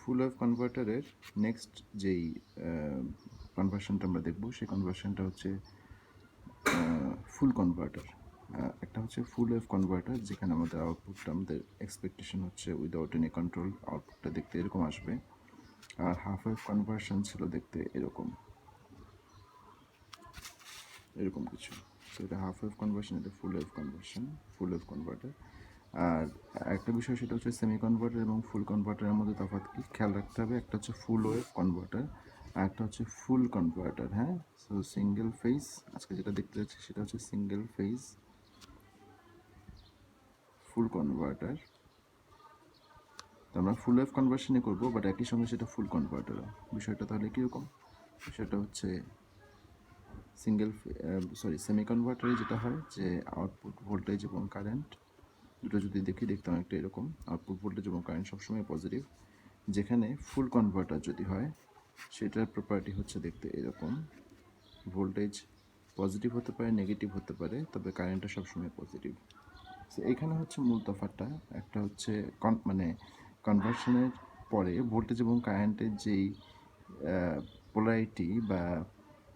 ফুল wave কনভার্টারের next যেই কনভার্সনটা আমরা দেখব সেই কনভার্সনটা হচ্ছে ফুল কনভার্টার। একটা হচ্ছে ফুল ওয়েভ কনভার্টার, যেখানে আমাদের আউটপুটটা আমাদের এক্সপেকটেশন হচ্ছে উইদাউট এনি কন্ট্রোল আউটপুটটা দেখতে এরকম আসবে। আর হাফ ওয়েভ কনভার্সন ছিল দেখতে এরকম কিছু। তো এটা হাফ ওয়েভ কনভার্সন, এটা full wave conversion, full wave converter. আর একটা বিষয় সেটা হচ্ছে সেমি কনভার্টার এবং ফুল কনভার্টারের মধ্যে তফাৎ কি খেয়াল রাখতে হবে। একটা হচ্ছে ফুল ওয়েভ কনভার্টার আর একটা হচ্ছে ফুল কনভার্টার। হ্যাঁ, সো সিঙ্গেল ফেজ আজকে যেটা দেখতে যাচ্ছি সেটা হচ্ছে সিঙ্গেল ফেজ ফুল কনভার্টার। তো আমরা ফুল ওয়েভ কনভার্সনই করবো, বাট একই সঙ্গে সেটা ফুল কনভার্টার। বিষয়টা তাহলে কীরকম? সেটা হচ্ছে সেমি কনভার্টারে যেটা হয় যে আউটপুট ভোল্টেজ এবং কারেন্ট দুটো যদি দেখতে অনেকটা এরকম। আউটপুট ভোল্টেজ এবং কারেন্ট সবসময় পজিটিভ। যেখানে ফুল কনভার্টার যদি হয় সেটার প্রপার্টি হচ্ছে দেখতে এরকম। ভোল্টেজ পজিটিভ হতে পারে, নেগেটিভ হতে পারে, তবে কারেন্টটা সবসময় পজিটিভ। সো এখানে হচ্ছে মূল তফাৎটা। একটা হচ্ছে কনভার্সনের পরে ভোল্টেজ এবং কারেন্টের যেই পোলারিটি বা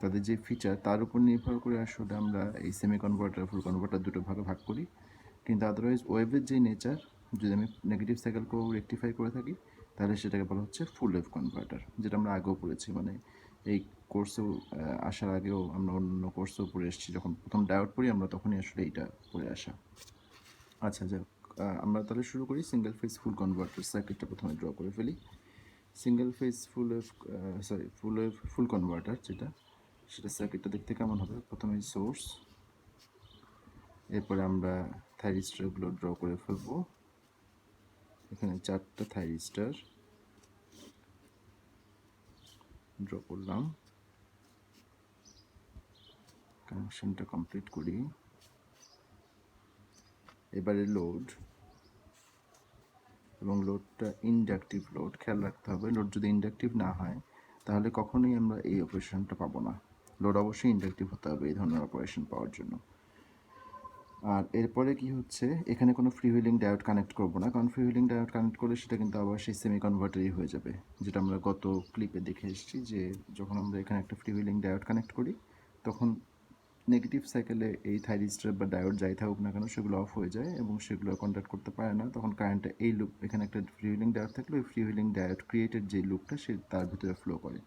তাদের যে ফিচার তার উপর নির্ভর করে আসলে আমরা এই সেমি কনভার্টার ফুল কনভার্টার দুটো ভাগে ভাগ করি। কিন্তু আদারওয়াইজ ওয়েভের যে নেচার, যদি আমি নেগেটিভ সাইকেলকেও রেকটিফাই করে থাকি তাহলে সেটাকে বলা হচ্ছে ফুল ওয়েভ কনভার্টার, যেটা আমরা আগেও পড়েছি। মানে এই কোর্সেও আসার আগেও আমরা অন্য কোর্সেও পড়ে এসেছি। যখন প্রথম ডায়োড পড়ি আমরা তখনই আসলে এইটা পড়ে আসা। আচ্ছা, যাক, আমরা তাহলে শুরু করি। সিঙ্গেল ফেজ ফুল কনভার্টার সার্কিটটা প্রথমে ড্র করে ফেলি। সিঙ্গেল ফেজ ফুল কনভার্টার যেটা, সেটা সার্কিটটা দেখতে কেমন হবে? প্রথমে সোর্স, এরপরে আমরা থাইরিস্টারগুলো ড্র করে ফেলবো। এখানে 4টা থাইরিস্টার ড্র করলাম। কানেকশনটা কমপ্লিট করি। এবারে লোড, এবং লোডটা ইনডাকটিভ লোড। খেয়াল রাখতে হবে, লোড যদি ইনডাকটিভ না হয় তাহলে কখনোই আমরা এই অপারেশনটা পাবো না। লোড অবশ্যই ইনডাকটিভ হতে হবে এই ধরনের অপারেশন পাওয়ার জন্য। আর এরপরে কি হচ্ছে, এখানে কোনো ফ্রি হুইলিং ডায়োড কানেক্ট করবো না, কারণ ফ্রি হুইলিং ডায়োড কানেক্ট করলে সেটা কিন্তু আবার সেই সেমি কনভার্টারই হয়ে যাবে, যেটা আমরা গত ক্লিপে দেখে এসেছি যে যখন আমরা এখানে একটা ফ্রি হুইলিং ডায়োড কানেক্ট করি তখন নেগেটিভ সাইকেলে এই থাইরিস্টার বা ডায়োড যাই থাকুক না কেন সেগুলো অফ হয়ে যায় এবং সেগুলো কন্ট্যাক্ট করতে পারে না। তখন কারেন্টটা এই লুপ, এখানে একটা ফ্রি হুইলিং ডায়োড থাকলে ওই ফ্রি হুইলিং ডায়োড ক্রিয়েটেড যে লুপটা সে তার ভিতরে ফ্লো করে,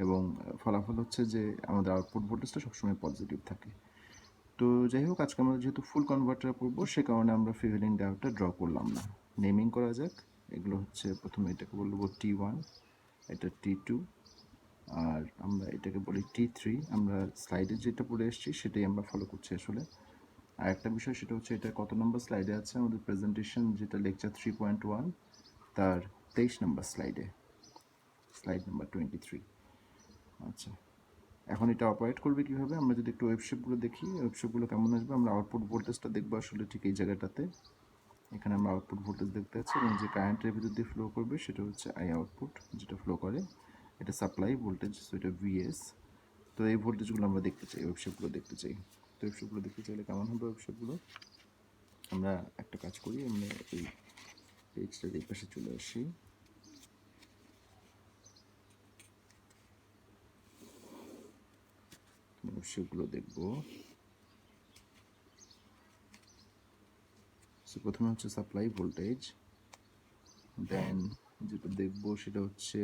এবং ফলাফল হচ্ছে যে আমাদের আউটপুট ভোল্টেজটা সবসময় পজিটিভ থাকে। তো যাই হোক, আজকে আমরা যেহেতু ফুল কনভার্টার পড়বো সে কারণে আমরা ফ্রি হুইলিং ডায়োডটা ড্র করলাম না। নেমিং করা যাক। এগুলো হচ্ছে, প্রথমে এটাকে বলবো T1, এটা T2, আর আমরা এটাকে বলি T3। আমরা স্লাইডে যেটা পড়ে এসেছি সেটাই আমরা ফলো করছি আসলে। আর একটা বিষয় সেটা হচ্ছে এটা কত নম্বর স্লাইডে আছে আমাদের প্রেজেন্টেশন, যেটা লেকচার 3.1 তার 23 নম্বর স্লাইডে, স্লাইড নাম্বার 23। আচ্ছা, এখন এটা অপারেট করবে কীভাবে? আমরা যদি একটু ওয়েবশেপগুলো দেখি, ওয়েবশেপগুলো কেমন আসবে, আমরা আউটপুট ভোল্টেজটা দেখবো আসলে ঠিক এই জায়গাটাতে। এখানে আমরা আউটপুট ভোল্টেজ দেখতে পাচ্ছি এবং যে কারেন্টের ভিতর দিয়ে ফ্লো করবে সেটা হচ্ছে আই আউটপুট, যেটা ফ্লো করে এটা সাপ্লাই ভোল্টেজ, সো এটা ভিএস। তো এই ভোল্টেজগুলো আমরা দেখতে চাই, ওয়েবশেপগুলো দেখতে চাই। তো ওয়েবশেপগুলো দেখতে চাইলে কেমন হবে ওয়েবশেপগুলো? আমরা একটা কাজ করি, আমরা এই পেজটার এই পাশে চলে আসি। ওয়েবশেপগুলো দেখবো। সো প্রথমে হচ্ছে সাপ্লাই ভোল্টেজ, দেন যেটা দেখবো সেটা হচ্ছে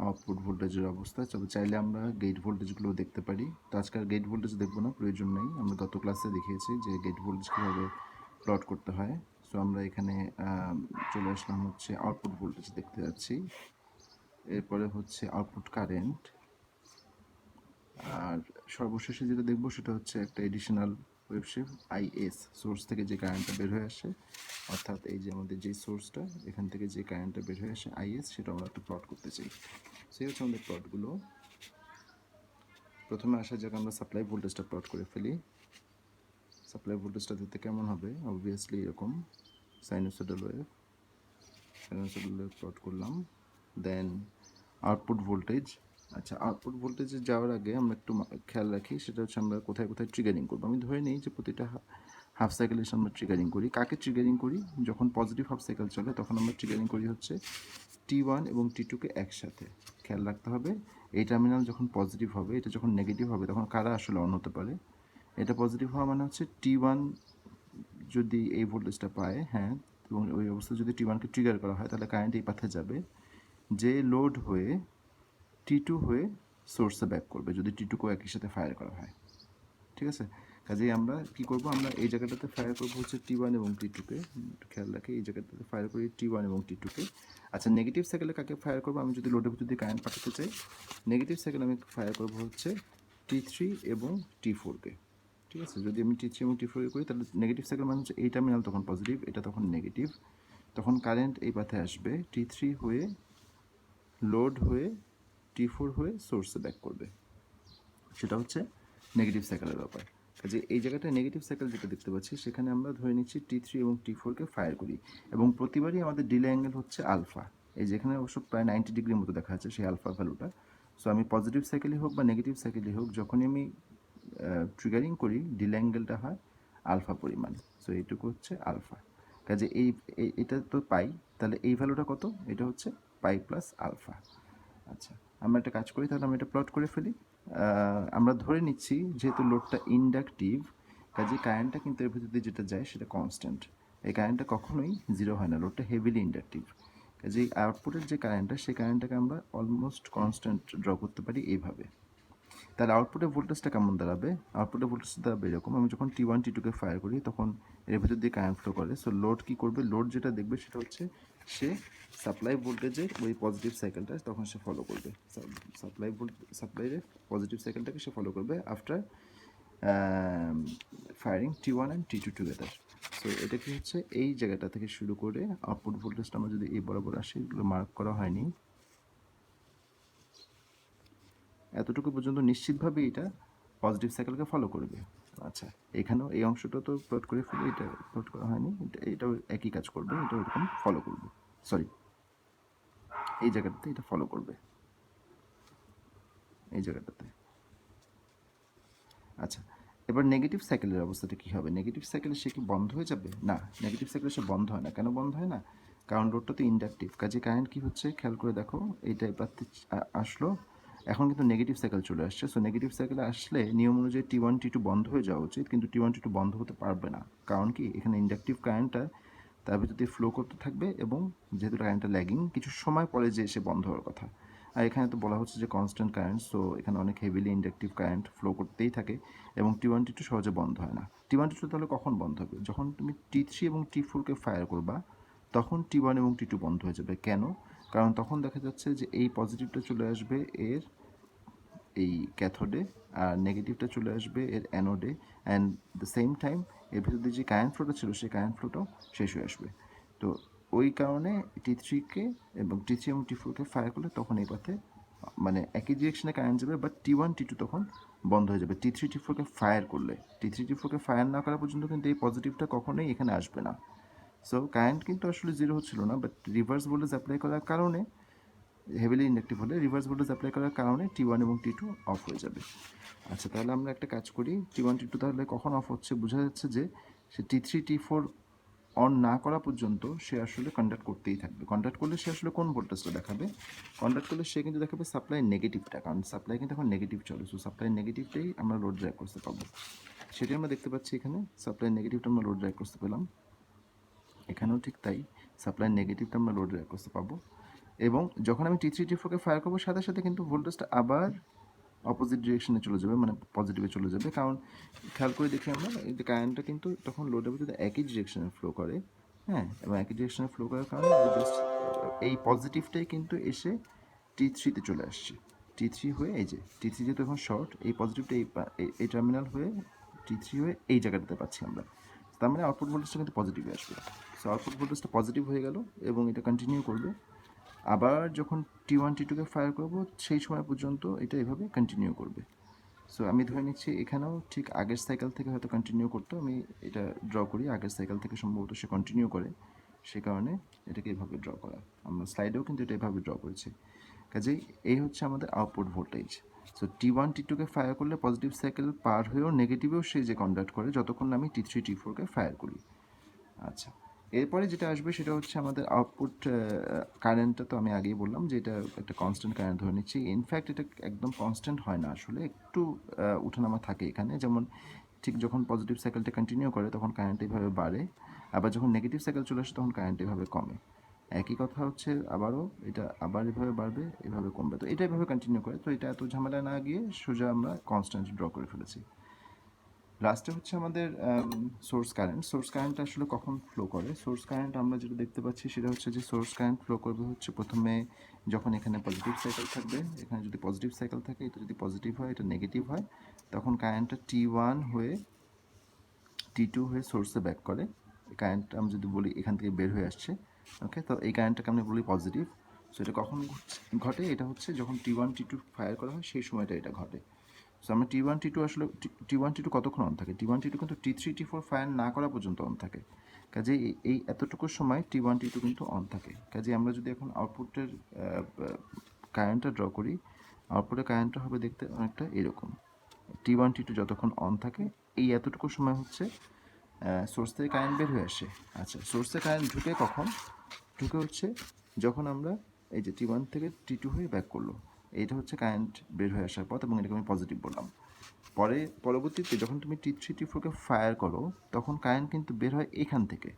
আউটপুট ভোল্টেজের অবস্থা। তবে চাইলে আমরা গেট ভোল্টেজগুলো দেখতে পারি। তো আজকে আর গেট ভোল্টেজ দেখবো না, প্রয়োজন নেই। আমরা গত ক্লাসে দেখিয়েছি যে গেট ভোল্টেজ কীভাবে প্লট করতে হয়। সো আমরা এখানে চলে আসলাম হচ্ছে আউটপুট ভোল্টেজ দেখতে যাচ্ছি। এরপরে হচ্ছে আউটপুট কারেন্ট, আর সর্বশেষে যেটা দেখবো সেটা হচ্ছে একটা এডিশনাল ওয়েবশেপ আইএস, সোর্স থেকে যে কারেন্টটা বের হয়ে আসে, অর্থাৎ এই যে আমাদের যে সোর্সটা এখান থেকে যে কারেন্টটা বের হয়ে আসে আইএস, সেটা আমরা একটা প্লট করতে চাই। সেই হচ্ছে আমাদের প্লটগুলো। প্রথমে আসা যাক, আমরা সাপ্লাই ভোল্টেজটা প্লট করে ফেলি। সাপ্লাই ভোল্টেজটা দিতে কেমন হবে? অবভিয়াসলি এরকম সাইনোসয়েডাল ওয়েভ, প্লট করলাম। দেন আউটপুট ভোল্টেজ। আচ্ছা, আউটপুট ভোল্টেজে যাওয়ার আগে আমরা একটু খেয়াল রাখি, সেটা হচ্ছে আমরা কোথায় কোথায় ট্রিগারিং করবো। আমি ধরে নিই যে প্রতিটা হাফ সাইকেল এসে আমরা ট্রিগারিং করি। কাকে ট্রিগারিং করি? যখন পজিটিভ হাফ সাইকেল চলে তখন আমরা ট্রিগারিং করি হচ্ছে T1 এবং T2কে একসাথে। খেয়াল রাখতে হবে এই টার্মিনাল যখন পজিটিভ হবে, এটা যখন নেগেটিভ হবে তখন কারা আসলে অন হতে পারে? এটা পজিটিভ হওয়া মানে হচ্ছে T1 যদি এই ভোল্টেজটা পায়, হ্যাঁ, এবং ওই অবস্থায় যদি T1কে ট্রিগার করা হয় তাহলে কারেন্ট এই পাথে যাবে, যে লোড হয়ে T2 হয়ে সোর্সে ব্যাক করবে যদি T2কেও একই সাথে ফায়ার করা হয়। ঠিক আছে, কাজেই আমরা কি করব, আমরা এই জায়গাটাতে ফায়ার করবো হচ্ছে T1 এবং T2কে। খেয়াল রাখি এই জায়গাটাতে ফায়ার করি T1 এবং T2কে। আচ্ছা, নেগেটিভ সাইকেলে কাকে ফায়ার করবো? আমি যদি লোডের ভিতর দিয়ে কারেন্ট পাঠাতে চাই, নেগেটিভ সাইকেলে আমি ফায়ার করবো হচ্ছে T3 এবং T4কে। ঠিক আছে, যদি আমি T3 এবং T4কে করি তাহলে নেগেটিভ সাইকেল মানে হচ্ছে এই টার্মিনাল তখন পজিটিভ, এটা তখন নেগেটিভ, তখন কারেন্ট এই পাথে আসবে T3 হয়ে লোড হয়ে T4 হয়ে সোর্সে ব্যাক করবে। সেটা হচ্ছে নেগেটিভ সাইকেলের ব্যাপার। কাজে এই জায়গাটায় নেগেটিভ সাইকেল যেটা দেখতে পাচ্ছি সেখানে আমরা ধরে নিচ্ছি T3 এবং T4কে ফায়ার করি, এবং প্রতিবারই আমাদের ডিলে অ্যাঙ্গেল হচ্ছে আলফা। এই যেখানে অবশ্য প্রায় 90 ডিগ্রির মতো দেখা যাচ্ছে সেই আলফা ভ্যালুটা। সো আমি পজিটিভ সাইকেলই হোক বা নেগেটিভ সাইকেলই হোক, যখনই আমি ট্রিগারিং করি ডিলে অ্যাঙ্গেলটা হয় আলফা পরিমাণ। সো এইটুকু হচ্ছে আলফা। কাজে এটা তো পাই, তাহলে এই ভ্যালুটা কত? এটা হচ্ছে পাই প্লাস আলফা। আচ্ছা, আমরা একটা কাজ করি, তাহলে আমরা এটা প্লট করে ফেলি। আমরা ধরে নিচ্ছি যেহেতু লোডটা ইন্ডাকটিভ, কাজে কারেন্টটা কিন্তু এর ভিতর দিয়ে যেটা যায় সেটা কনস্ট্যান্ট। এই কারেন্টটা কখনোই জিরো হয় না, লোডটা হেভিলি ইন্ডাকটিভ। কাজে এই আউটপুটের যে কারেন্টটা, সেই কারেন্টটাকে আমরা অলমোস্ট কনস্ট্যান্ট ড্র করতে পারি এইভাবে। তাহলে আউটপুটের ভোল্টেজটা কেমন দাঁড়াবে? আউটপুটের ভোল্টেজটা দাঁড়াবে এরকম। আমি যখন T1 T2কে ফায়ার করি তখন এর ভিতর দিয়ে কারেন্ট ফ্লো করে। সো লোড কী করবে? লোড যেটা দেখবে সেটা হচ্ছে সে সাপ্লাই ভোল্টেজের ওই পজিটিভ সাইকেলটা তখন সে ফলো করবে। সাপ্লাইয়ের পজিটিভ সাইকেলটাকে সে ফলো করবে after firing T1 and T2 together. So এটা কি হচ্ছে, এই জায়গাটা থেকে শুরু করে আউটপুট ভোল্টেজটা আমরা যদি এই বরাবর আসি, এগুলো মার্ক করা হয়নি, এতটুকু পর্যন্ত নিশ্চিতভাবে এটা পজিটিভ সাইকেলকে ফলো করবে। আচ্ছা, এখানেও এই অংশটা তো প্লট করে ফেলে, এটা প্লট করা হয়নি, এটাও একই কাজ করবে, এটা ওরকম ফলো করবে। সরি, এই জায়গাটাতে এটা ফলো করবে, এই জায়গাটাতে। আচ্ছা, এবার নেগেটিভ সাইকেলের অবস্থাটা কী হবে? নেগেটিভ সাইকেলে সে কি বন্ধ হয়ে যাবে? না, নেগেটিভ সাইকেলে সে বন্ধ হয় না। কেন বন্ধ হয় না? কারণ লোডটা তো ইন্ডাকটিভ, কাজে কারেন্ট কী হচ্ছে খেয়াল করে দেখো, এইটা এবার আসলো, এখন কিন্তু নেগেটিভ সাইকেল চলে আসছে। সো নেগেটিভ সাইকেলে আসলে নিয়ম অনুযায়ী T1 T2 বন্ধ হয়ে যাওয়া উচিত, কিন্তু T1 T2 বন্ধ হতে পারবে না। কারণ কি, এখানে ইন্ডাকটিভ কারেন্টটা তার ভিতর দিয়ে ফ্লো করতে থাকবে, এবং যেহেতু কারেন্টটা ল্যাগিং, কিছু সময় পরে যে এসে বন্ধ হওয়ার কথা। আর এখানে তো বলা হচ্ছে যে কনস্ট্যান্ট কারেন্ট, সো এখানে অনেক হেভিলি ইন্ডাকটিভ কারেন্ট ফ্লো করতেই থাকে, এবং T1 T2 সহজে বন্ধ হয় না। T1 T2 তাহলে কখন বন্ধ হবে? যখন তুমি T3 এবং T4কে ফায়ার করবা, তখন T1 এবং T2 বন্ধ হয়ে যাবে। কেন? কারণ তখন দেখা যাচ্ছে যে এই পজিটিভটা চলে আসবে এর এই ক্যাথোডে, আর নেগেটিভটা চলে আসবে এর অ্যানোডে, অ্যান্ড দ্য সেম টাইম এর ভিতর দিয়ে যে কারেন্ট ফ্লোটা ছিল সেই কারেন্ট ফ্লোটাও শেষ হয়ে আসবে। তো ওই কারণে T3কে এবং T3 এবং T4কে ফায়ার করলে তখন এই পথে মানে একই ডিরেকশনে কারেন্ট যাবে, বাট T1 T2 তখন বন্ধ হয়ে যাবে। T3 T4কে ফায়ার করলে, T3 T4কে ফায়ার না করা পর্যন্ত কিন্তু এই পজিটিভটা কখনোই এখানে আসবে না। সো কারেন্ট কিন্তু আসলে জিরো হচ্ছিল না, বাট রিভার্স ভোল্টেজ অ্যাপ্লাই করার কারণে, হেভিলি ইন্ডাকটিভ হলে রিভার্স ভোল্টেজ অ্যাপ্লাই করার কারণে T1 এবং T2 অফ হয়ে যাবে। আচ্ছা, তাহলে আমরা একটা কাজ করি, T1 T2 তাহলে কখন অফ হচ্ছে? বোঝা যাচ্ছে যে সে T3 T4 অন না করা পর্যন্ত সে আসলে কন্ডাক্ট করতেই থাকবে। কন্ডাক্ট করলে সে আসলে কোন ভোল্টেজটা দেখাবে? কন্ডাক্ট করলে সে কিন্তু দেখাবে সাপ্লাই নেগেটিভটা, কারণ সাপ্লাই কিন্তু এখন নেগেটিভ চলে। সো সাপ্লাই নেগেটিভটাই আমরা লোড ড্রাইভ করতে পারবো। সেটাই আমরা দেখতে পাচ্ছি এখানে, সাপ্লাই নেগেটিভটা আমরা লোড ড্রাইভ করতে পেলাম। এখানেও ঠিক তাই, সাপ্লাই নেগেটিভটা আমরা লোড ড্রাইভ করতে পারবো। এবং যখন আমি T3 T4কে ফায়ার করবো, সাথে সাথে কিন্তু ভোল্টেজটা আবার অপোজিট ডিরেকশনে চলে যাবে, মানে পজিটিভে চলে যাবে। কারণ খেয়াল করে দেখি আমরা, এই যে কারেন্টটা কিন্তু তখন লোডের ভিতরে একই ডিরেকশনে ফ্লো করে, হ্যাঁ, এবং একই ডিরেকশনে ফ্লো করার কারণে জাস্ট এই পজিটিভটাই কিন্তু এসে T3তে চলে আসছে। T3 হয়ে এই যে T3 যেহেতু এখন শর্ট, এই পজিটিভটা এই টার্মিনাল হয়ে T3 হয়ে এই জায়গাটাতে পাচ্ছি আমরা। তার মানে আউটপুট ভোল্টেজটা কিন্তু পজিটিভে আসবে। সো আউটপুট ভোল্টেজটা পজিটিভ হয়ে গেল, এবং এটা কন্টিনিউ করবে। আবার যখন T1 T2কে ফায়ার করব, সেই সময় পর্যন্ত এটা এভাবে কন্টিনিউ করবে। সো আমি ধরে নিচ্ছি এখানেও ঠিক আগের সাইকেল থেকে হয়তো কন্টিনিউ করতো, আমি এটা ড্র করি, আগের সাইকেল থেকে সম্ভবত সে কন্টিনিউ করে, সে কারণে এটাকে এভাবে ড্র করা। আমরা স্লাইডেও কিন্তু এটা এভাবে ড্র করেছি। কাজেই এই হচ্ছে আমাদের আউটপুট ভোল্টেজ। সো T1 T2কে ফায়ার করলে পজিটিভ সাইকেল পার হয়েও নেগেটিভেও সে যে কন্ডাক্ট করে, যতক্ষণ আমি T3 T4কে ফায়ার করি। আচ্ছা, এরপরে যেটা আসবে সেটা হচ্ছে আমাদের আউটপুট কারেন্টটা। তো আমি আগেই বললাম যে এটা একটা কনস্ট্যান্ট কারেন্ট ধরে নিচ্ছি। ইনফ্যাক্ট এটা একদম কনস্ট্যান্ট হয় না, আসলে একটু উঠানামা থাকে এখানে। যেমন ঠিক যখন পজিটিভ সাইকেলটা কন্টিনিউ করে তখন কারেন্ট এইভাবে বাড়ে, আবার যখন নেগেটিভ সাইকেল চলে আসে তখন কারেন্ট এভাবে কমে। একই কথা হচ্ছে আবারও এটা আবার এভাবে বাড়বে, এভাবে কমবে। তো এটা এভাবে কন্টিনিউ করে, তো এটা এত ঝামেলা না গিয়ে সোজা আমরা কনস্ট্যান্ট ড্র করে ফেলেছি। লাস্টে হচ্ছে আমাদের সোর্স কারেন্ট। সোর্স কারেন্ট আসলে কখন ফ্লো করে? সোর্স কারেন্ট আমরা যেটা দেখতে পাচ্ছি সেটা হচ্ছে যে সোর্স কারেন্ট ফ্লো করবে হচ্ছে প্রথমে যখন এখানে পজিটিভ সাইকেল থাকবে। এখানে যদি পজিটিভ সাইকেল থাকে, এটা যদি পজিটিভ হয়, এটা নেগেটিভ হয়, তখন কারেন্টটা T1 হয়ে T2 হয়ে সোর্সে ব্যাক করে। এই কারেন্টটা আমি যদি বলি এখান থেকে বের হয়ে আসছে, ওকে, তো এই কারেন্টটাকে আমরা বলি পজিটিভ। সো এটা কখন ঘটে? এটা হচ্ছে যখন T1 T2 ফায়ার করা হয় সেই সময়টা এটা ঘটে। সো আমরা T1 T2 আসলে T1 T2 কতক্ষণ অন থাকে? T1 T2 কিন্তু T3 T4 ফায়ার না করা পর্যন্ত অন থাকে। কাজেই এই এতটুকু সময় T1 T2 কিন্তু অন থাকে। কাজেই আমরা যদি এখন আউটপুটের কারেন্টটা ড্র করি, আউটপুটের কারেন্টটা হবে দেখতে অনেকটা এরকম। T1 T2 যতক্ষণ অন থাকে এই এতটুকু সময় হচ্ছে সোর্স থেকে কারেন্ট বের হয়ে আসে। আচ্ছা, সোর্সে কারেন্ট ঢুকে কখন? ঢুকে হচ্ছে যখন আমরা এই যে T1 থেকে T2 হয়ে ব্যাক করলো, এইটা হচ্ছে কারেন্ট বের হয়ে আসার পথ, এবং এটাকে আমি পজিটিভ বললাম। পরবর্তীতে যখন তুমি T3 T4কে ফায়ার করো তখন কারেন্ট কিন্তু বের হয় এখান থেকে,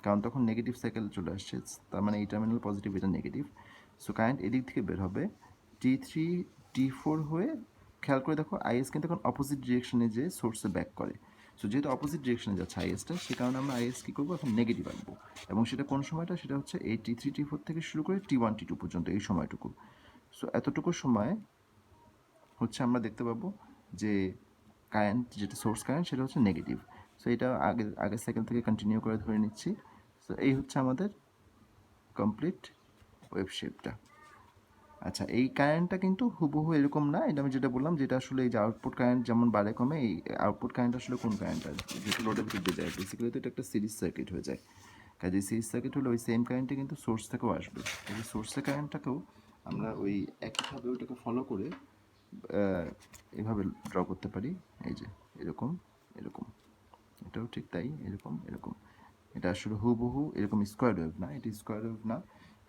কারণ তখন নেগেটিভ সাইকেল চলে আসছে। তার মানে এই টার্মিনাল পজিটিভ, এটা নেগেটিভ। সো কারেন্ট এদিক থেকে বের হবে T3 T4 হয়ে। খেয়াল করে দেখো আইএস কিন্তু এখন অপোজিট ডিরেকশনে যে সোর্সে ব্যাক করে। সো যেহেতু অপোজিট ডিরেকশনে যাচ্ছে আইএসটা, সে কারণে আমরা আইএস কী করবো, এখন নেগেটিভ আনবো। এবং সেটা কোন সময়টা? সেটা হচ্ছে এই T3 T4 থেকে শুরু করে T1 T2 পর্যন্ত এই সময়টুকু। সো এতটুকু সময় হচ্ছে আমরা দেখতে পাবো যে কারেন্ট, যেটা সোর্স কারেন্ট, সেটা হচ্ছে নেগেটিভ। সো এটা আগের সাইকেল থেকে কন্টিনিউ করে ধরে নিচ্ছি। সো এই হচ্ছে আমাদের কমপ্লিট ওয়েভ শেপটা। আচ্ছা, এই কারেন্টটা কিন্তু হুবহু এরকম না। এটা আমি যেটা বললাম, যেটা আসলে এই যে আউটপুট কারেন্ট যেমন বাড়ে কমে, এই আউটপুট কারেন্ট আসলে কোন কারেন্টটা যেটা লোডের ভিতর দিয়ে যায়, বেসিক্যালি তো এটা একটা সিরিজ সার্কিট হয়ে যায়। কাজে সিরিজ সার্কিট হলে ওই সেম কারেন্টটা কিন্তু সোর্স থেকেও আসবে। এই সোর্সের কারেন্টটাকেও আমরা ওই একইভাবে ওইটাকে ফলো করে এভাবে ড্র করতে পারি। এই যে এরকম, এরকম, এটাও ঠিক তাই, এরকম, এরকম। এটা আসলে হুবহু এরকম স্কোয়ার ওয়েভ না, এটা স্কোয়ার ওয়েভ না।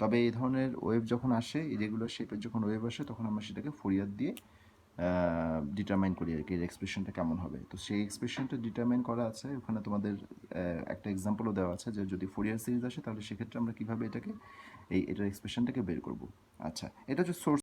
তবে এই ধরনের ওয়েভ যখন আসে, ইরেগুলার শেপের যখন ওয়েভ আসে, তখন আমরা সেটাকে ফোরিয়ার দিয়ে ডিটারমাইন করি আর কি, এর এক্সপ্রেশনটা কেমন হবে। তো সেই এক্সপ্রেশনটা ডিটারমাইন করা আছে ওখানে, তোমাদের একটা এক্সাম্পলও দেওয়া আছে যে যদি ফোরিয়ার সিরিজ আসে তাহলে সেক্ষেত্রে আমরা কীভাবে এটাকে এটার এক্সপ্রেশনটাকে বের করব। আচ্ছা, এটা হচ্ছে সোর্স